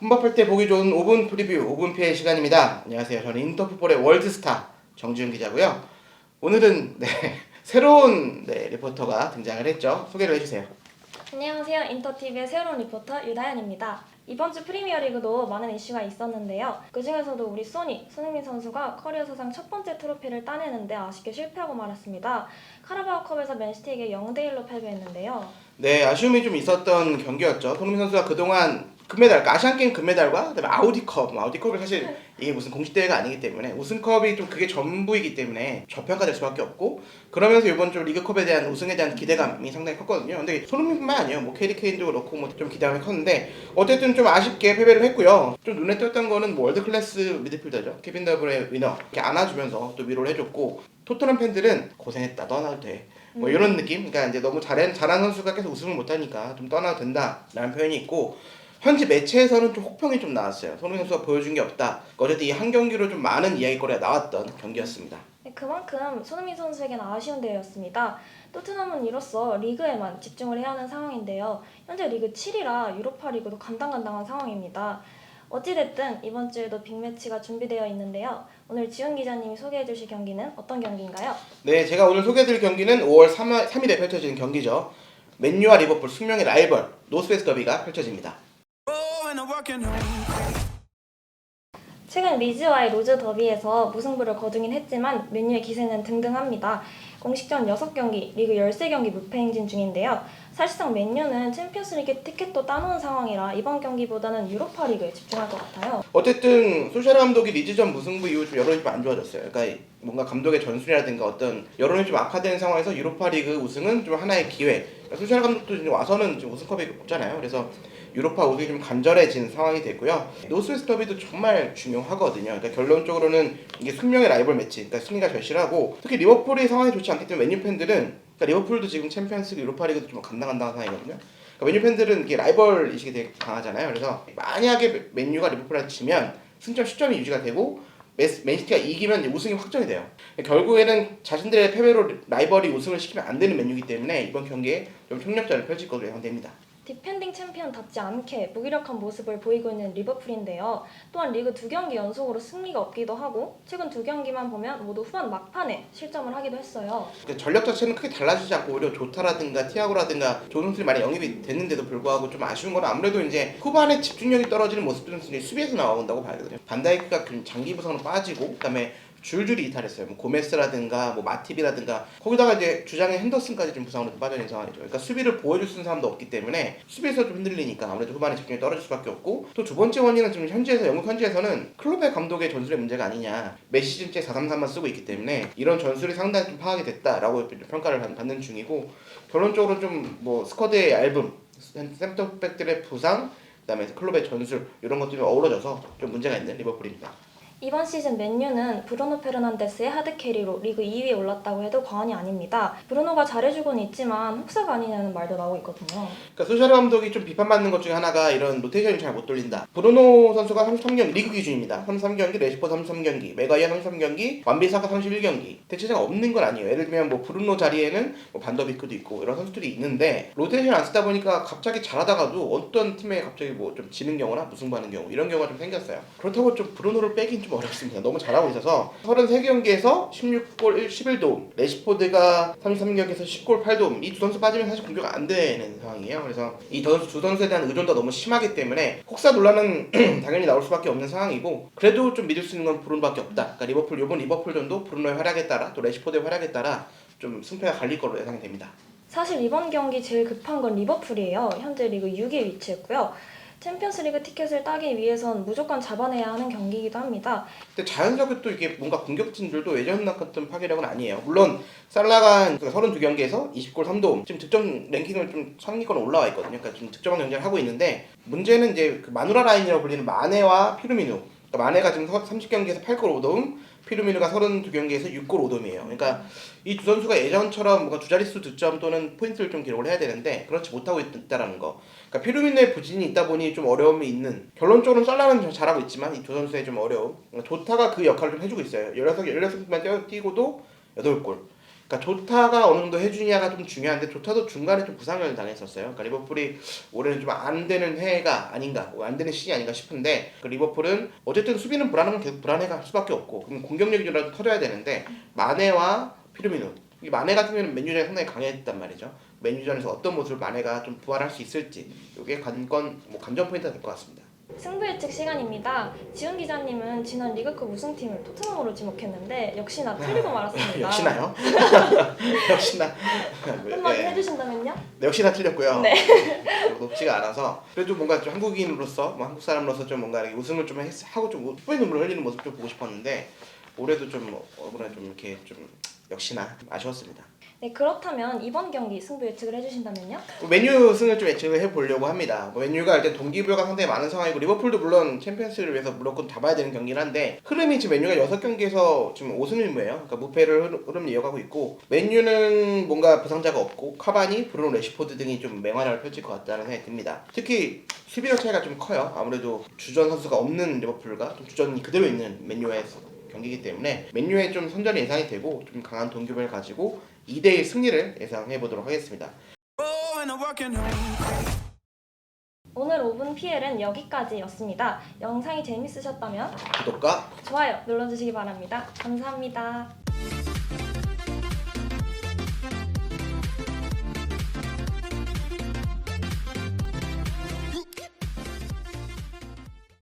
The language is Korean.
혼밥할 때 보기 좋은 5분 프리뷰, 5분 피해 시간입니다. 안녕하세요. 저는 인터풋볼의 월드스타 정지훈 기자고요. 오늘은 새로운 리포터가 등장을 했죠. 소개를 해주세요. 안녕하세요. 인터TV의 새로운 리포터 유다현입니다. 이번 주 프리미어리그도 많은 이슈가 있었는데요. 그중에서도 우리 손흥민 선수가 커리어 사상 첫 번째 트로피를 따내는데 아쉽게 실패하고 말았습니다. 카라바오컵에서 맨시티에게 0대1로 패배했는데요. 네, 아쉬움이 좀 있었던 경기였죠. 손흥민 선수가 그동안 금메달, 그러니까 아시안게임 금메달과 그다음에 아우디컵을 사실 이게 무슨 공식 대회가 아니기 때문에 우승컵이 좀 그게 전부이기 때문에 저평가될 수밖에 없고, 그러면서 이번 좀 리그컵에 대한 우승에 대한 기대감이 상당히 컸거든요. 근데 손흥민뿐만 아니에요. 뭐 캐리 케인도 그렇고 뭐 좀 기대감이 컸는데 어쨌든 좀 아쉽게 패배를 했고요. 좀 눈에 띄었던 거는 뭐 월드 클래스 미드필더죠. 케빈 더브의 위너 이렇게 안아주면서 또 위로를 해줬고, 토트넘 팬들은 고생했다, 떠나도 돼. 뭐 이런 느낌. 그러니까 이제 너무 잘한 선수가 계속 우승을 못하니까 좀 떠나도 된다라는 표현이 있고, 현지 매체에서는 좀 혹평이 좀 나왔어요. 손흥민 선수가 보여준 게 없다. 어쨌든 이 한 경기로 좀 많은 이야기거리가 나왔던 경기였습니다. 네, 그만큼 손흥민 선수에게는 아쉬운 대회였습니다. 토트넘은 이로써 리그에만 집중을 해야 하는 상황인데요. 현재 리그 7위라 유로파 리그도 간당간당한 상황입니다. 어찌됐든 이번 주에도 빅매치가 준비되어 있는데요. 오늘 지훈 기자님이 소개해 주실 경기는 어떤 경기인가요? 네, 제가 오늘 소개해드릴 경기는 5월 3일에 펼쳐지는 경기죠. 맨유와 리버풀 숙명의 라이벌 노스웨스트 더비가 펼쳐집니다. 최근 리즈와의 로즈 더비에서 무승부를 거두긴 했지만 맨유의 기세는 등등합니다. 공식전 6경기, 리그 13경기 무패 행진 중인데요. 사실상 맨유는 챔피언스리그 티켓도 따놓은 상황이라 이번 경기보다는 유로파 리그에 집중할 것 같아요. 어쨌든 소셜 감독이 리즈전 무승부 이후 좀 여론이 좀 안 좋아졌어요. 그러니까 뭔가 감독의 전술이라든가 어떤 여론이 좀 악화된 상황에서 유로파리그 우승은 좀 하나의 기회. 그러니까 소셜 감독도 이제 와서는 지금 우승컵이 없잖아요. 그래서 유로파 우승이 좀 간절해진 상황이 됐고요. 노스웨스트 더비도 정말 중요하거든요. 그러니까 결론적으로는 이게 숙명의 라이벌 매치, 그러니까 승리가 절실하고, 특히 리버풀이 상황이 좋지 않기 때문에 맨유 팬들은, 그러니까 리버풀도 지금 챔피언스 유로파리그도 좀 간당간당한 상황이거든요. 그러니까 맨유 팬들은 이게 라이벌 의식이 되게 강하잖아요. 그래서 만약에 맨유가 리버풀한테 지면 승점 10점이 유지가 되고 맨시티가 이기면 우승이 확정이 돼요. 결국에는 자신들의 패배로 라이벌이 우승을 시키면 안 되는 맨유이기 때문에 이번 경기에 좀 총력전을 펼칠 것으로 예상됩니다. 디펜딩 챔피언답지 않게 무기력한 모습을 보이고 있는 리버풀인데요. 또한 리그 2경기 연속으로 승리가 없기도 하고 최근 2경기만 보면 모두 후반 막판에 실점을 하기도 했어요. 그러니까 전력 자체는 크게 달라지지 않고 오히려 조타라든가 티아고라든가 좋은 선수들이 많이 영입이 됐는데도 불구하고 좀 아쉬운 건 아무래도 이제 후반에 집중력이 떨어지는 모습들은 수비에서 나온다고 봐야 되거든요. 반다이크가 장기 부상으로 빠지고, 그다음에 줄줄이 이탈했어요. 뭐 고메스라든가 뭐 마팁이라든가, 거기다가 이제 주장의 핸더슨까지 좀 부상으로 빠져 있는 상황이죠. 그러니까 수비를 보여줄 수 있는 사람도 없기 때문에 수비에서 좀 흔들리니까 아무래도 후반에 집중이 떨어질 수밖에 없고, 또 두 번째 원인은 지금 영국 현지에서는 클럽의 감독의 전술의 문제가 아니냐, 몇 시즌째 4-3-3만 쓰고 있기 때문에 이런 전술이 상당히 좀 파악이 됐다라고 평가를 받는 중이고, 결론적으로 좀 뭐 스쿼드의 얇음, 센터백들의 부상, 그다음에 클럽의 전술 이런 것들이 어우러져서 좀 문제가 있는 리버풀입니다. 이번 시즌 맨유는 브루노 페르난데스의 하드캐리로 리그 2위에 올랐다고 해도 과언이 아닙니다. 브루노가 잘해주고는 있지만 혹사가 아니냐는 말도 나오고 있거든요. 그러니까 소셜 감독이 좀 비판받는 것 중에 하나가 이런 로테이션이 잘 못 돌린다. 브루노 선수가 33경기, 리그 기준입니다. 33경기, 레시포 33경기, 메가이어 33경기, 완비사카 31경기. 대체자가 없는 건 아니에요. 예를 들면 뭐 브루노 자리에는 뭐 반더비크도 있고 이런 선수들이 있는데, 로테이션 안 쓰다 보니까 갑자기 잘하다가도 어떤 팀에 갑자기 뭐 좀 지는 경우나 무승부하는 경우, 이런 경우가 좀 생겼어요. 그렇다고 좀 브루노를 빼긴 좀 어렵습니다. 너무 잘하고 있어서 33경기에서 16골 11도움, 레시포드가 33경기에서 10골 8도움, 이 두 선수 빠지면 사실 공격이 안 되는 상황이에요. 그래서 이 두 선수에 대한 의존도가 너무 심하기 때문에 혹사 논란은 당연히 나올 수밖에 없는 상황이고, 그래도 좀 믿을 수 있는 건 브루노밖에 없다. 그러니까 이번 리버풀전도 브루노의 활약에 따라, 또 레시포드의 활약에 따라 좀 승패가 갈릴 걸로 예상이 됩니다. 사실 이번 경기 제일 급한 건 리버풀이에요. 현재 리그 6위에 위치했고요. 챔피언스리그 티켓을 따기 위해선 무조건 잡아내야 하는 경기이기도 합니다. 근데 자연스럽게 또 이게 뭔가 공격진들도 예전 같은 파괴력은 아니에요. 물론 살라가 32경기에서 20골 3도움, 지금 득점 랭킹을 좀 상위권 올라와 있거든요. 그러니까 좀 득점왕 경쟁을 하고 있는데, 문제는 이제 그 마누라 라인이라고 불리는 마네와 피르미누. 그러니까 마네가 지금 30경기에서 8골 5도움, 피르미누가 32경기에서 6골 5도움이에요. 그러니까 이 두 선수가 예전처럼 뭔가 두 자릿수 득점 또는 포인트를 좀 기록을 해야 되는데 그렇지 못하고 있다라는 거. 그러니까 피르미누의 부진이 있다 보니 좀 어려움이 있는, 결론적으로는 살라는 잘하고 있지만 이 두 선수의 좀 어려움. 그러니까 조타가 그 역할을 좀 해주고 있어요. 16경기만 뛰고도 8골. 그러니까 조타가 어느 정도 해주냐가 좀 중요한데 조타도 중간에 좀 부상을 당했었어요. 그러니까 리버풀이 올해는 좀 안 되는 해가 아닌가, 안 되는 시즌이 아닌가 싶은데 그 리버풀은 어쨌든 수비는 불안하면 계속 불안해갈 수밖에 없고 그럼 공격력이 좀 터져야 되는데 마네와 피르미누 이 마네 같은 경우는 맨유전에 상당히 강했단 말이죠. 맨유전에서 어떤 모습을 마네가 좀 부활할 수 있을지 이게 관전 포인트가 될 것 같습니다. 승부 예측 시간입니다. 지훈 기자님은 지난 리그컵 우승팀을 토트넘으로 지목했는데 역시나 틀리고 말았습니다. 역시나요? 역시나 한마디 해주신다면요? 네, 역시나 틀렸고요. 네. 높지가 않아서 그래도 뭔가 좀 한국인으로서 한국 사람으로서 좀 뭔가 이렇게 우승을 좀 하고 좀 뽀뽀의 눈물을 흘리는 모습 좀 보고 싶었는데 올해도 좀 이번에 좀 이렇게 좀 역시나 아쉬웠습니다. 네, 그렇다면 이번 경기 승부 예측을 해주신다면요? 맨유 승을 좀 예측을 해보려고 합니다. 맨유가 일단 동기부여가 상당히 많은 상황이고 리버풀도 물론 챔피언스를 위해서 무조건 잡아야 되는 경기긴 한데 흐름이 지금 맨유가 6경기에서 지금 5승 1무예요. 그러니까 무패를 흐름 이어가고 있고 맨유는 뭔가 부상자가 없고 카바니, 브루노 레시포드 등이 좀 맹활약을 펼칠 것 같다는 생각이 듭니다. 특히 수비력 차이가 좀 커요. 아무래도 주전 선수가 없는 리버풀과 좀 주전이 그대로 있는 맨유의 경기이기 때문에 맨유의 좀 선전이 예상이 되고 좀 강한 동기부여를 가지고 2대1 승리를 예상해 보도록 하겠습니다. 오늘 5분 PL은 여기까지였습니다. 영상이 재밌으셨다면 구독과 좋아요 눌러주시기 바랍니다. 감사합니다.